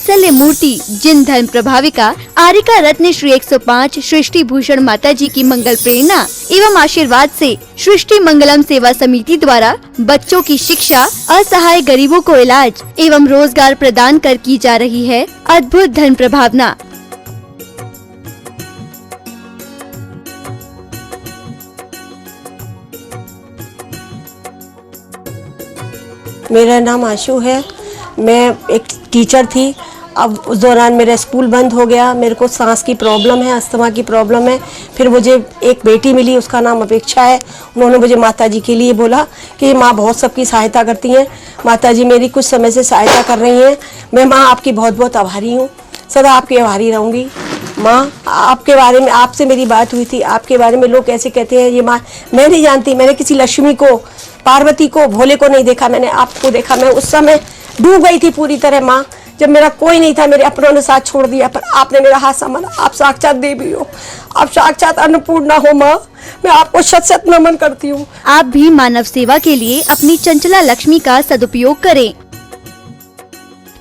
वात्सल्य मूर्ति जिन धर्म प्रभाविका आरिका रत्न श्री 105 सृष्टि भूषण माता जी की मंगल प्रेरणा एवं आशीर्वाद से सृष्टि मंगलम सेवा समिति द्वारा बच्चों की शिक्षा, असहाय गरीबों को इलाज एवं रोजगार प्रदान कर की जा रही है अद्भुत धन प्रभावना। मेरा नाम आशु है। मैं एक टीचर थी। अब उस दौरान मेरा स्कूल बंद हो गया। मेरे को सांस की प्रॉब्लम है, अस्थमा की प्रॉब्लम है। फिर मुझे एक बेटी मिली, उसका नाम अपेक्षा है। उन्होंने मुझे माताजी के लिए बोला कि माँ बहुत सबकी सहायता करती हैं, माताजी मेरी कुछ समय से सहायता कर रही हैं। मैं माँ आपकी बहुत बहुत आभारी हूँ, सदा आपकी आभारी रहूँगी। माँ आपके बारे में, आपसे मेरी बात हुई थी, आपके बारे में लोग ऐसे कहते हैं ये माँ, मैं नहीं जानती। मैंने किसी लक्ष्मी को, पार्वती को, भोले को नहीं देखा, मैंने आपको देखा। मैं उस समय डूब गई थी पूरी तरह माँ, जब मेरा कोई नहीं था, मेरे अपनों ने साथ छोड़ दिया, पर आपने मेरा हाथ संभाला। आप साक्षात देवी हो, आप साक्षात अन्नपूर्णा हो माँ। मैं आपको शत शत नमन करती हूँ। आप भी मानव सेवा के लिए अपनी चंचला लक्ष्मी का सदुपयोग करें।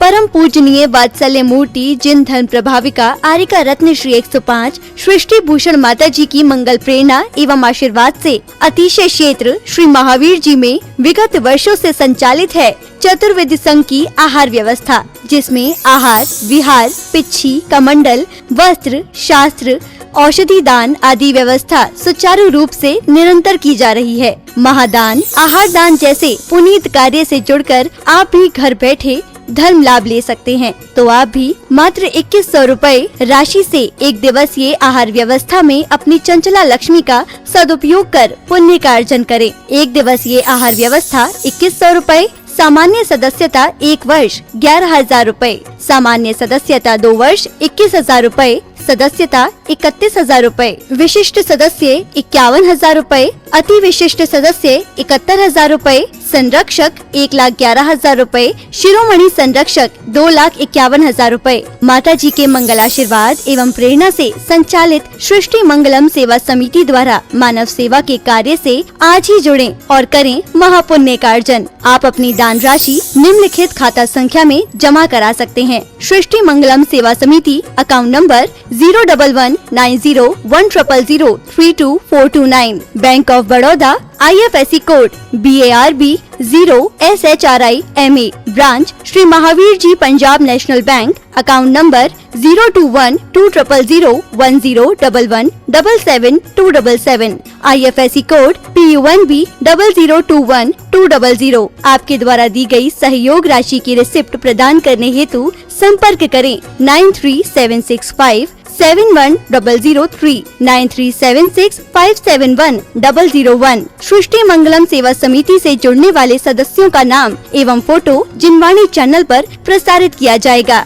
परम पूजनीय वात्सल्य मूर्ति जिन धर्म प्रभाविका आरिका रत्न श्री 105 सृष्टि भूषण माता जी की मंगल प्रेरणा एवं आशीर्वाद से अतिशय क्षेत्र श्री महावीर जी में विगत वर्षों से संचालित है चतुर्वेद संघ की आहार व्यवस्था, जिसमें आहार, विहार, पिच्छी, कमंडल, वस्त्र, शास्त्र, औषधि दान आदि व्यवस्था सुचारू रूप से निरंतर की जा रही है। महादान, आहार दान जैसे पुनीत कार्य से जुड़कर आप भी घर बैठे धर्म लाभ ले सकते हैं। तो आप भी मात्र 2100 रुपए राशि से एक दिवसीय आहार व्यवस्था में अपनी चंचला लक्ष्मी का सदुपयोग कर पुण्य का अर्जन करें। एक दिवसीय आहार व्यवस्था 2100 रुपए, सामान्य सदस्यता 1 वर्ष 11,000 रुपए, सामान्य सदस्यता 2 वर्ष 21,000 रुपए, सदस्यता 31,000 रुपए, विशिष्ट सदस्य 51,000 रुपए, अति विशिष्ट सदस्य 71,000 रुपए, संरक्षक 1,11,000 रुपए, शिरोमणि संरक्षक 2,51,000 रुपए। माता जी के मंगल आशीर्वाद एवं प्रेरणा से संचालित सृष्टि मंगलम सेवा समिति द्वारा मानव सेवा के कार्य से आज ही जुड़ें और करें महापुण्य का अर्जन। आप अपनी दान राशि निम्नलिखित खाता संख्या में जमा करा सकते हैं। सृष्टि Mangalam Seva Samiti, account number 011901000324229, Bank of Baroda, IFSC code BARB 0SHRIMA, branch Shri Mahavir ji Punjab National Bank, account number 021-200-1011-77277, IFSC code PUNB 0021200। आपके द्वारा दी गई सहयोग राशि की रिसिप्ट प्रदान करने हेतु संपर्क करें 9376571003 9376571001। सृष्टि मंगलम सेवा समिति से जुड़ने वाले सदस्यों का नाम एवं फोटो जिनवाणी चैनल पर प्रसारित किया जाएगा।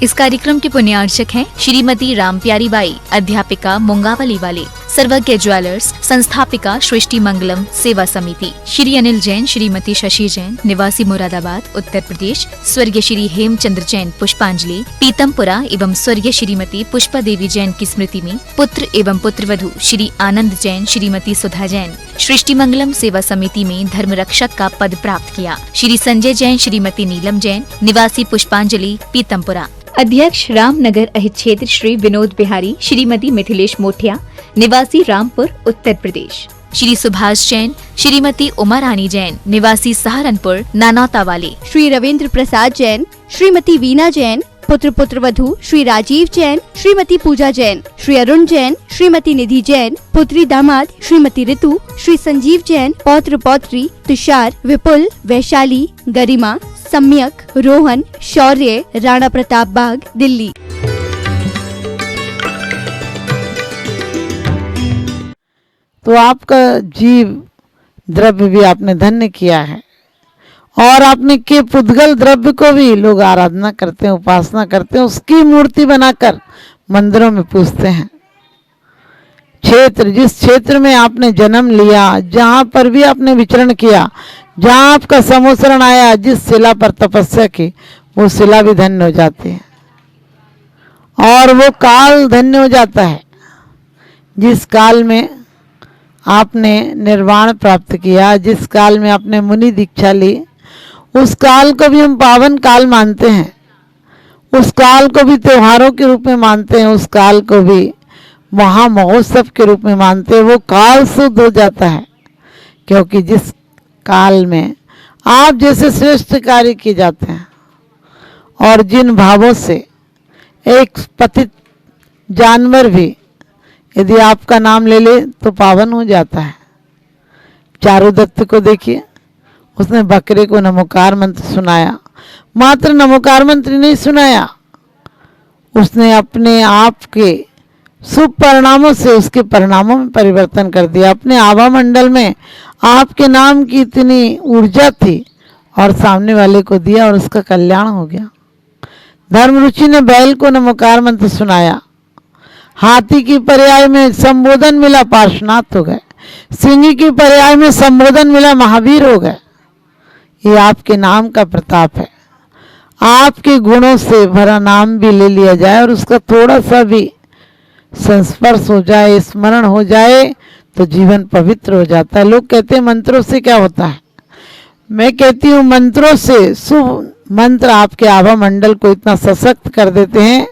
इस कार्यक्रम के पुण्यार्चक हैं श्रीमती रामप्यारी बाई, अध्यापिका मुंगावली वाले, सर्वज्ञ ज्वेलर्स, संस्थापिका सृष्टि मंगलम सेवा समिति, श्री अनिल जैन, श्रीमती शशि जैन, निवासी मुरादाबाद उत्तर प्रदेश, स्वर्गीय श्री हेमचंद्र जैन पुष्पांजलि, पीतमपुरा एवं स्वर्गीय श्रीमती पुष्पा देवी जैन की स्मृति में पुत्र एवं पुत्रवधू श्री आनंद जैन, श्रीमती सुधा जैन सृष्टि मंगलम सेवा समिति में धर्म रक्षक का पद प्राप्त किया। श्री संजय जैन, श्रीमती नीलम जैन, निवासी पुष्पांजलि पीतमपुरा। अध्यक्ष रामनगर अहित क्षेत्र श्री विनोद बिहारी, श्रीमती मिथिलेश मोठिया, निवासी रामपुर उत्तर प्रदेश। श्री सुभाष जैन, श्रीमती उमा रानी जैन, निवासी सहारनपुर नानौता वाले। श्री रविंद्र प्रसाद जैन, श्रीमती वीना जैन, पुत्र पुत्रवधू श्री राजीव जैन, श्रीमती पूजा जैन, श्री अरुण जैन, श्रीमती निधि जैन, पुत्री दामाद श्रीमती ऋतु, श्री संजीव जैन, पौत्र पौत्री तुषार, विपुल, वैशाली, गरिमा, सम्यक, रोहन, शौर्य, राणा प्रताप बाग, दिल्ली। तो आपका जीव द्रव्य भी आपने धन्य किया है और आपने के पुद्गल द्रव्य को भी लोग आराधना करते हैं, उपासना करते हैं, उसकी मूर्ति बनाकर मंदिरों में पूजते हैं। क्षेत्र, जिस क्षेत्र में आपने जन्म लिया, जहाँ पर भी आपने विचरण किया, जहाँ आपका समोसरण आया, जिस शिला पर तपस्या की, वो शिला भी धन्य हो जाती है और वो काल धन्य हो जाता है। जिस काल में आपने निर्वाण प्राप्त किया, जिस काल में आपने मुनि दीक्षा ली, उस काल को भी हम पावन काल मानते हैं, उस काल को भी त्योहारों के रूप में मानते हैं, उस काल को भी महामहोत्सव के रूप में मानते हैं। वो काल शुद्ध हो जाता है, क्योंकि जिस काल में आप जैसे श्रेष्ठ कार्य किए जाते हैं और जिन भावों से एक पतित जानवर भी यदि आपका नाम ले ले तो पावन हो जाता है। चारुदत्त को देखिए, उसने बकरे को नमोकार मंत्र सुनाया, मात्र नमोकार मंत्र नहीं सुनाया, उसने अपने आप के शुभ परिणामों से उसके परिणामों में परिवर्तन कर दिया। अपने आभा मंडल में आपके नाम की इतनी ऊर्जा थी और सामने वाले को दिया और उसका कल्याण हो गया। धर्म रुचि ने बैल को नमोकार मंत्र सुनाया, हाथी की पर्याय में संबोधन मिला, पार्श्वनाथ हो गए। सिंह की पर्याय में संबोधन मिला, महावीर हो गए। ये आपके नाम का प्रताप है। आपके गुणों से भरा नाम भी ले लिया जाए और उसका थोड़ा सा भी संस्पर्श हो जाए, स्मरण हो जाए तो जीवन पवित्र हो जाता है। लोग कहते हैं मंत्रों से क्या होता है, मैं कहती हूँ मंत्रों से शुभ मंत्र आपके आभा मंडल को इतना सशक्त कर देते हैं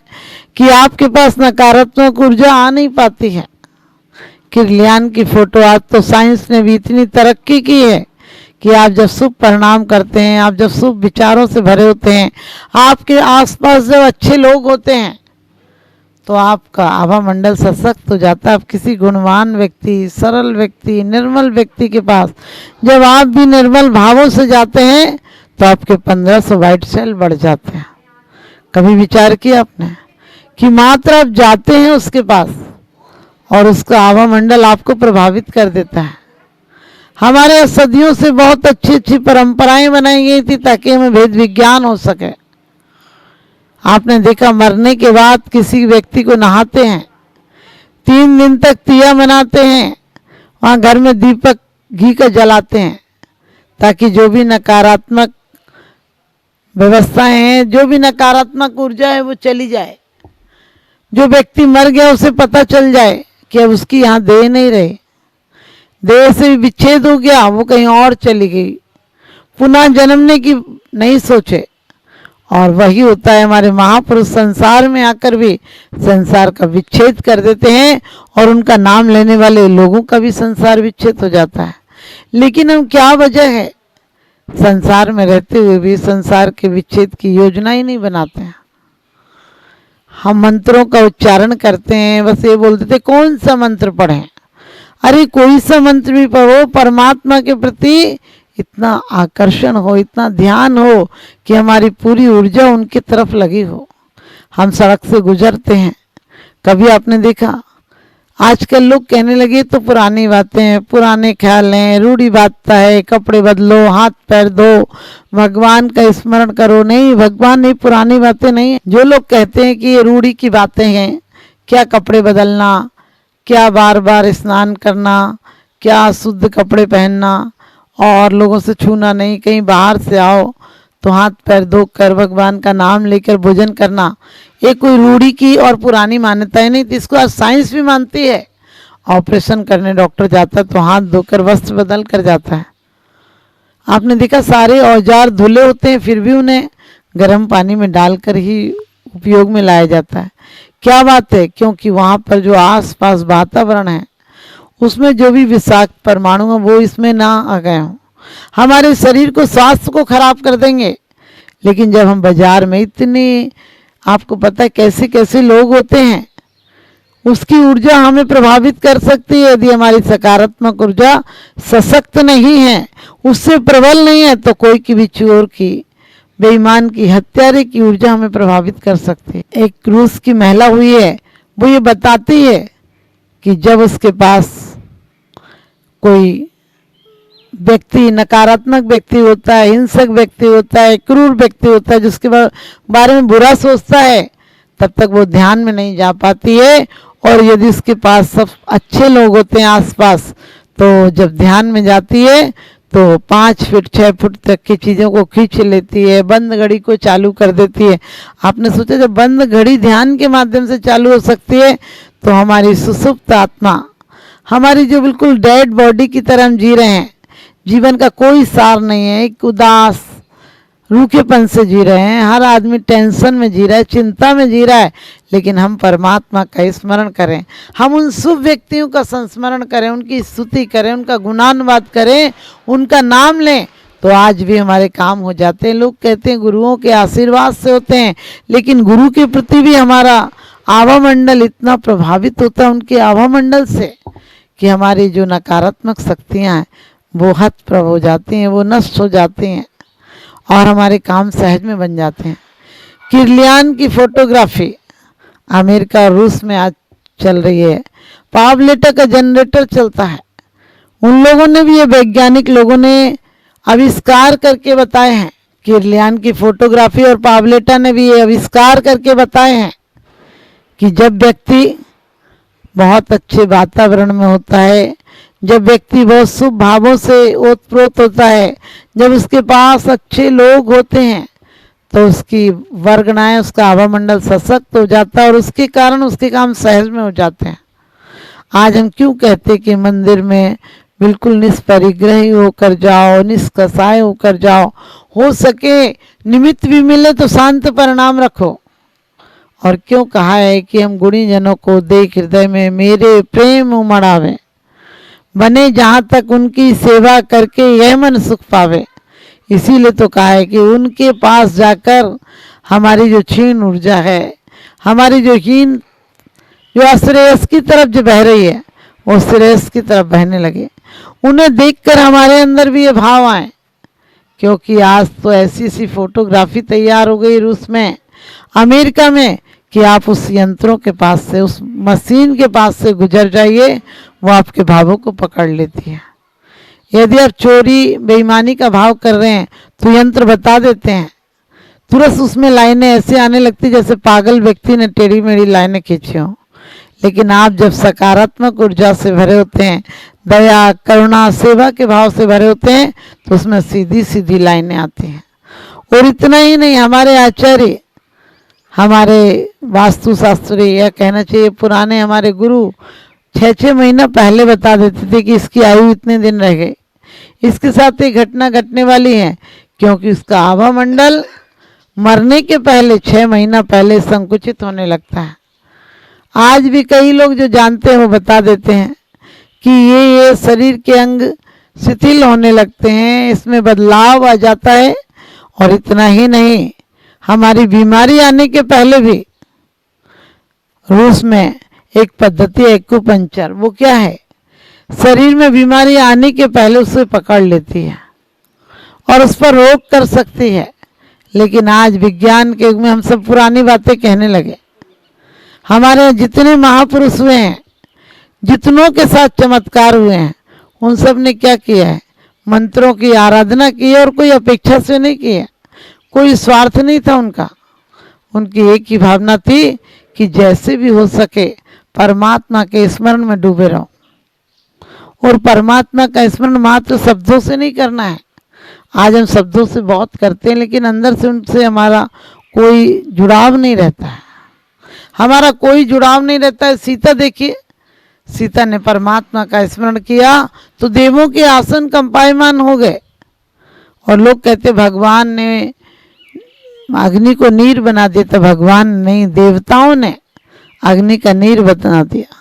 कि आपके पास नकारात्मक ऊर्जा आ नहीं पाती है। किरलियान की फोटो, आज तो साइंस ने भी इतनी तरक्की की है कि आप जब शुभ परिणाम करते हैं, आप जब शुभ विचारों से भरे होते हैं, आपके आसपास जब अच्छे लोग होते हैं तो आपका आभा मंडल सशक्त हो जाता है। आप किसी गुणवान व्यक्ति, सरल व्यक्ति, निर्मल व्यक्ति के पास जब आप भी निर्मल भावों से जाते हैं तो आपके 1500 वाइट सेल बढ़ जाते हैं। कभी विचार किया आपने कि मात्र आप जाते हैं उसके पास और उसका आभा मंडल आपको प्रभावित कर देता है। हमारे सदियों से बहुत अच्छी अच्छी परंपराएं बनाई गई थी ताकि हमें भेद विज्ञान हो सके। आपने देखा मरने के बाद किसी व्यक्ति को नहाते हैं, 3 दिन तक दिया मनाते हैं, वहाँ घर में दीपक घी का जलाते हैं ताकि जो भी नकारात्मक व्यवस्थाएं हैं, जो भी नकारात्मक ऊर्जा है वो चली जाए। जो व्यक्ति मर गया उसे पता चल जाए कि अब उसकी यहाँ देह नहीं रही, देह से विच्छेद हो गया, वो कहीं और चली गई, पुनः जन्मने की नहीं सोचे। और वही होता है, हमारे महापुरुष संसार में आकर भी संसार का विच्छेद कर देते हैं और उनका नाम लेने वाले लोगों का भी संसार विच्छेद हो जाता है। लेकिन हम क्या वजह है संसार में रहते हुए भी संसार के विच्छेद की योजना ही नहीं बनाते हैं। हम मंत्रों का उच्चारण करते हैं, बस ये बोलते थे कौन सा मंत्र पढ़ें। अरे कोई सा मंत्र भी पढ़ो, परमात्मा के प्रति इतना आकर्षण हो, इतना ध्यान हो कि हमारी पूरी ऊर्जा उनकी तरफ लगी हो। हम सड़क से गुजरते हैं, कभी आपने देखा आजकल लोग कहने लगे तो पुरानी बातें, पुराने ख्याल हैं, रूढ़ी बात है, कपड़े बदलो, हाथ पैर धो, भगवान का स्मरण करो। नहीं, भगवान नहीं, पुरानी बातें नहीं। जो लोग कहते हैं कि ये रूढ़ी की बातें हैं, क्या कपड़े बदलना, क्या बार बार स्नान करना, क्या शुद्ध कपड़े पहनना और लोगों से छूना नहीं, कहीं बाहर से आओ तो हाथ पैर धोकर भगवान का नाम लेकर भोजन करना, ये कोई रूढ़ी की और पुरानी मान्यताएं नहीं थी। इसको आज साइंस भी मानती है। ऑपरेशन करने डॉक्टर जाता है तो हाथ धोकर वस्त्र बदल कर जाता है। आपने देखा सारे औजार धुले होते हैं फिर भी उन्हें गर्म पानी में डालकर ही उपयोग में लाया जाता है। क्या बात है? क्योंकि वहाँ पर जो आसपास वातावरण है उसमें जो भी विषाक्त परमाणु है वो इसमें ना आ गए हों, हमारे शरीर को, स्वास्थ्य को खराब कर देंगे। लेकिन जब हम बाजार में इतने, आपको पता है कैसे कैसे लोग होते हैं, उसकी ऊर्जा हमें प्रभावित कर सकती है। यदि हमारी सकारात्मक ऊर्जा सशक्त नहीं है, उससे प्रबल नहीं है, तो कोई की भी चोर की, बेईमान की, हत्यारे की ऊर्जा हमें प्रभावित कर सकती है। एक रूस की महिला हुई है, वो ये बताती है कि जब उसके पास कोई व्यक्ति, नकारात्मक व्यक्ति होता है, हिंसक व्यक्ति होता है, क्रूर व्यक्ति होता है, जिसके बारे में बुरा सोचता है, तब तक वो ध्यान में नहीं जा पाती है। और यदि उसके पास सब अच्छे लोग होते हैं आसपास, तो जब ध्यान में जाती है तो 5 फीट 6 फुट तक की चीज़ों को खींच लेती है, बंद घड़ी को चालू कर देती है। आपने सोचा जब बंद घड़ी ध्यान के माध्यम से चालू हो सकती है तो हमारी सुसुप्त आत्मा, हमारी जो बिल्कुल डेड बॉडी की तरह हम जी रहे हैं, जीवन का कोई सार नहीं है, एक उदास रूखेपन से जी रहे हैं, हर आदमी टेंशन में जी रहा है, चिंता में जी रहा है। लेकिन हम परमात्मा का स्मरण करें, हम उन शुभ व्यक्तियों का संस्मरण करें, उनकी स्तुति करें, उनका गुणानुवाद करें, उनका नाम लें, तो आज भी हमारे काम हो जाते हैं। लोग कहते हैं गुरुओं के आशीर्वाद से होते हैं, लेकिन गुरु के प्रति भी हमारा आभा मंडल इतना प्रभावित होता है उनके आभा मंडल से कि हमारी जो नकारात्मक शक्तियाँ हैं वो हतप्रभ हो जाती हैं, वो नष्ट हो जाती हैं और हमारे काम सहज में बन जाते हैं। किरलियान की फोटोग्राफी अमेरिका और रूस में आज चल रही है। पावलेटा का जनरेटर चलता है, उन लोगों ने भी, ये वैज्ञानिक लोगों ने आविष्कार करके बताए हैं। किरलियान की फोटोग्राफी और पावलेटा ने भी ये आविष्कार करके बताए हैं कि जब व्यक्ति बहुत अच्छे वातावरण में होता है, जब व्यक्ति बहुत शुभ भावों से ओतप्रोत होता है, जब उसके पास अच्छे लोग होते हैं, तो उसकी वर्गणाएं, उसका आभा मंडल सशक्त हो जाता है और उसके कारण उसके काम सहज में हो जाते हैं। आज हम क्यों कहते कि मंदिर में बिल्कुल निष्परिग्रही होकर जाओ, निष्कसाय होकर जाओ, हो सके निमित्त भी मिले तो शांत परिणाम रखो। और क्यों कहा है कि हम गुणी जनों को देख हृदय में मेरे प्रेम उमड़ावे, बने जहाँ तक उनकी सेवा करके यह मन सुख पावे। इसीलिए तो कहा है कि उनके पास जाकर हमारी जो क्षीण ऊर्जा है, हमारी जो हीन, जो अश्रेयस की तरफ जो बह रही है, वो श्रेयस की तरफ बहने लगे। उन्हें देखकर हमारे अंदर भी ये भाव आए, क्योंकि आज तो ऐसी सी फोटोग्राफी तैयार हो गई रूस में, अमेरिका में, कि आप उस यंत्रों के पास से, उस मशीन के पास से गुजर जाइए, वो आपके भावों को पकड़ लेती है। यदि आप चोरी बेईमानी का भाव कर रहे हैं तो यंत्र बता देते हैं, तुरंत उसमें लाइनें ऐसे आने लगती जैसे पागल व्यक्ति ने टेढ़ी मेढ़ी लाइनें खींची हों। लेकिन आप जब सकारात्मक ऊर्जा से भरे होते हैं, दया, करुणा, सेवा के भाव से भरे होते हैं, तो उसमें सीधी सीधी लाइनें आती हैं। और इतना ही नहीं, हमारे आचार्य, हमारे वास्तुशास्त्री, या कहना चाहिए पुराने हमारे गुरु 6-6 महीना पहले बता देते थे कि इसकी आयु इतने दिन रह गई, इसके साथ ये घटना घटने वाली है, क्योंकि उसका आभा मंडल मरने के पहले 6 महीना पहले संकुचित होने लगता है। आज भी कई लोग जो जानते हैं वो बता देते हैं कि ये शरीर के अंग शिथिल होने लगते हैं, इसमें बदलाव आ जाता है। और इतना ही नहीं, हमारी बीमारी आने के पहले भी रूस में एक पद्धति है एक्यूपंक्चर। वो क्या है, शरीर में बीमारी आने के पहले उसे पकड़ लेती है और उस पर रोक कर सकती है। लेकिन आज विज्ञान के युग में हम सब पुरानी बातें कहने लगे। हमारे जितने महापुरुष हुए हैं, जितनों के साथ चमत्कार हुए हैं, उन सब ने क्या किया है, मंत्रों की आराधना की है, और कोई अपेक्षा से नहीं की है, कोई स्वार्थ नहीं था उनका। उनकी एक ही भावना थी कि जैसे भी हो सके परमात्मा के स्मरण में डूबे रहो। और परमात्मा का स्मरण मात्र शब्दों से नहीं करना है। आज हम शब्दों से बहुत करते हैं, लेकिन अंदर से उनसे हमारा कोई जुड़ाव नहीं रहता है, हमारा कोई जुड़ाव नहीं रहता है। सीता देखिए, सीता ने परमात्मा का स्मरण किया तो देवों के आसन कंपायमान हो गए। और लोग कहते भगवान ने अग्नि को नीर बना दिया, तो भगवान नहीं, देवताओं ने अग्नि का नीर बना दिया।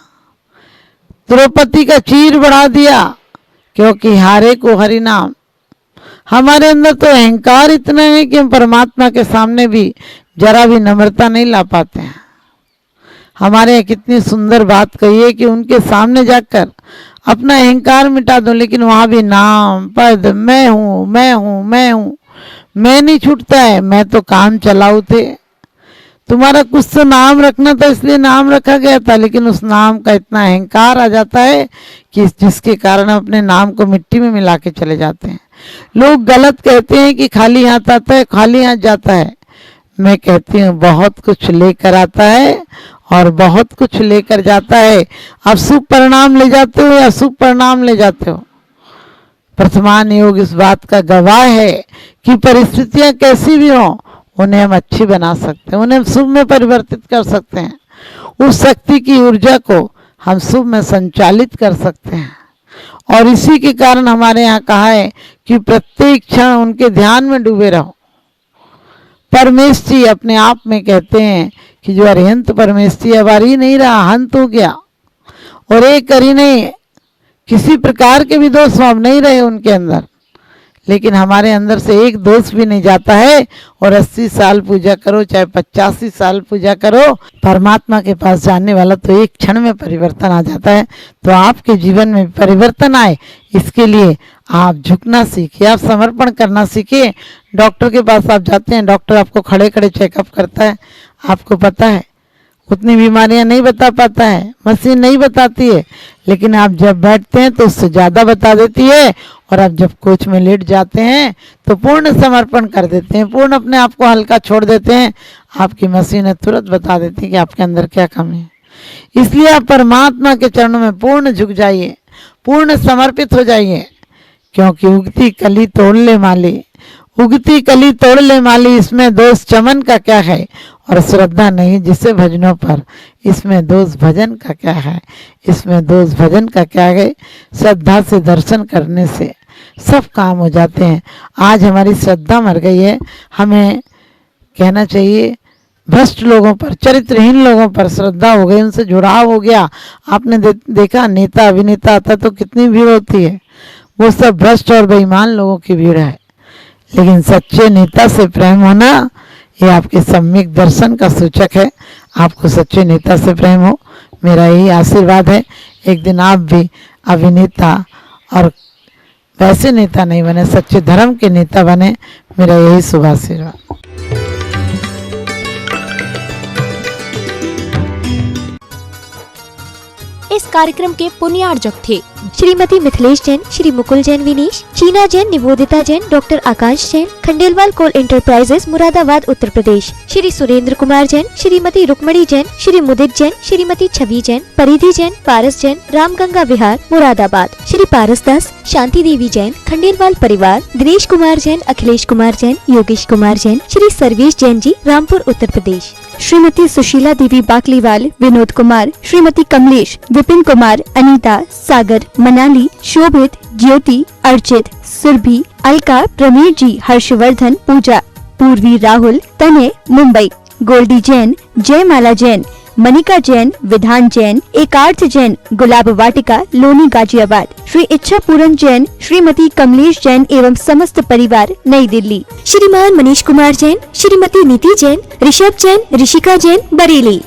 द्रौपदी का चीर बढ़ा दिया, क्योंकि हारे को हरि नाम। हमारे अंदर तो अहंकार इतना है कि हम परमात्मा के सामने भी जरा भी नम्रता नहीं ला पाते हैं। हमारे यहाँ कितनी सुंदर बात कही है कि उनके सामने जाकर अपना अहंकार मिटा दो, लेकिन वहाँ भी नाम पद, मैं हूँ मैं हूँ मैं हूँ, मैं नहीं छूटता है। मैं तो काम चलाऊ थे, तुम्हारा कुछ तो नाम रखना था इसलिए नाम रखा गया था, लेकिन उस नाम का इतना अहंकार आ जाता है कि जिसके कारण हम अपने नाम को मिट्टी में मिला के चले जाते हैं। लोग गलत कहते हैं कि खाली हाथ आता है, खाली हाथ जाता है। मैं कहती हूँ बहुत कुछ लेकर आता है और बहुत कुछ लेकर जाता है। आप शुभ परिणाम ले जाते हो या शुभ परिणाम ले जाते हो। वर्तमान योग इस बात का गवाह है कि परिस्थितियां कैसी भी हों, उन्हें हम अच्छी बना सकते हैं, उन्हें हम शुभ में परिवर्तित कर सकते हैं। उस शक्ति की ऊर्जा को हम शुभ में संचालित कर सकते हैं। और इसी के कारण हमारे यहाँ कहा है कि प्रत्येक क्षण उनके ध्यान में डूबे रहो। परमेष्ठी अपने आप में कहते हैं कि जो अरिहंत परमेष्ठी अब आ ही नहीं रहा, हंत हो गया। और एक करी नहीं, किसी प्रकार के भी दोष अब नहीं रहे उनके अंदर, लेकिन हमारे अंदर से एक दोष भी नहीं जाता है। और 80 साल पूजा करो चाहे 85 साल पूजा करो, परमात्मा के पास जाने वाला तो एक क्षण में परिवर्तन आ जाता है। तो आपके जीवन में परिवर्तन आए, इसके लिए आप झुकना सीखिए, आप समर्पण करना सीखिए। डॉक्टर के पास आप जाते हैं, डॉक्टर आपको खड़े खड़े चेकअप करता है, आपको पता है उतनी बीमारियां नहीं बता पाता है, मशीन नहीं बताती है, लेकिन आप जब बैठते हैं तो उससे ज़्यादा बता देती है। और आप जब कोच में लेट जाते हैं तो पूर्ण समर्पण कर देते हैं, पूर्ण अपने आप को हल्का छोड़ देते हैं, आपकी मशीनें तुरंत बता देती है कि आपके अंदर क्या कमी है। इसलिए आप परमात्मा के चरणों में पूर्ण झुक जाइए, पूर्ण समर्पित हो जाइए, क्योंकि उगती कली तोड़ ले माली, उगती कली तोड़ ले माली, इसमें दोष चमन का क्या है। और श्रद्धा नहीं जिसे भजनों पर, इसमें दोष भजन का क्या है, इसमें दोष भजन का क्या है। श्रद्धा से दर्शन करने से सब काम हो जाते हैं। आज हमारी श्रद्धा मर गई है, हमें कहना चाहिए भ्रष्ट लोगों पर, चरित्रहीन लोगों पर श्रद्धा हो गई, उनसे जुड़ाव हो गया। आपने देखा नेता अभिनेता आता तो कितनी भीड़ होती है, वो सब भ्रष्ट और बेईमान लोगों की भीड़ है। लेकिन सच्चे नेता से प्रेम होना ये आपके सम्यक दर्शन का सूचक है। आपको सच्चे नेता से प्रेम हो, मेरा यही आशीर्वाद है। एक दिन आप भी अभिनेता और वैसे नेता नहीं बने, सच्चे धर्म के नेता बने, मेरा यही शुभ आशीर्वाद। इस कार्यक्रम के पुण्यार्जक थे श्रीमती मिथिलेश जैन, श्री मुकुल जैन विनीश, शीना जैन, निवेदिता जैन, डॉक्टर आकाश जैन, खंडेलवाल कोल एंटरप्राइजेस मुरादाबाद उत्तर प्रदेश, श्री सुरेंद्र कुमार जैन, श्रीमती रुक्मणी जैन, श्री मुदित जैन, श्रीमती छवि जैन, परिधि जैन, पारस जैन, रामगंगा विहार मुरादाबाद, श्री पारस दास, शांति देवी जैन, खंडेलवाल परिवार, दिनेश कुमार जैन, अखिलेश कुमार जैन, योगेश कुमार जैन, श्री सर्वेश जैन जी, रामपुर उत्तर प्रदेश, श्रीमती सुशीला देवी बाकलीवाल, विनोद कुमार, श्रीमती कमलेश, विपिन कुमार, अनीता, सागर, मनाली, शोभित, ज्योति, अर्चित, सुरभि, अलका, प्रमीर जी, हर्षवर्धन, पूजा, पूर्वी, राहुल, तनय, मुंबई, गोल्डी जैन, जयमाला जैन, मनिका जैन, विधान जैन, एकार्थ जैन, गुलाब वाटिका, लोनी, गाजियाबाद, श्री इच्छा पूरन जैन, श्रीमती कमलेश जैन एवं समस्त परिवार, नई दिल्ली, श्रीमान मनीष कुमार जैन, श्रीमती नीति जैन, ऋषभ जैन, ऋषिका जैन, बरेली।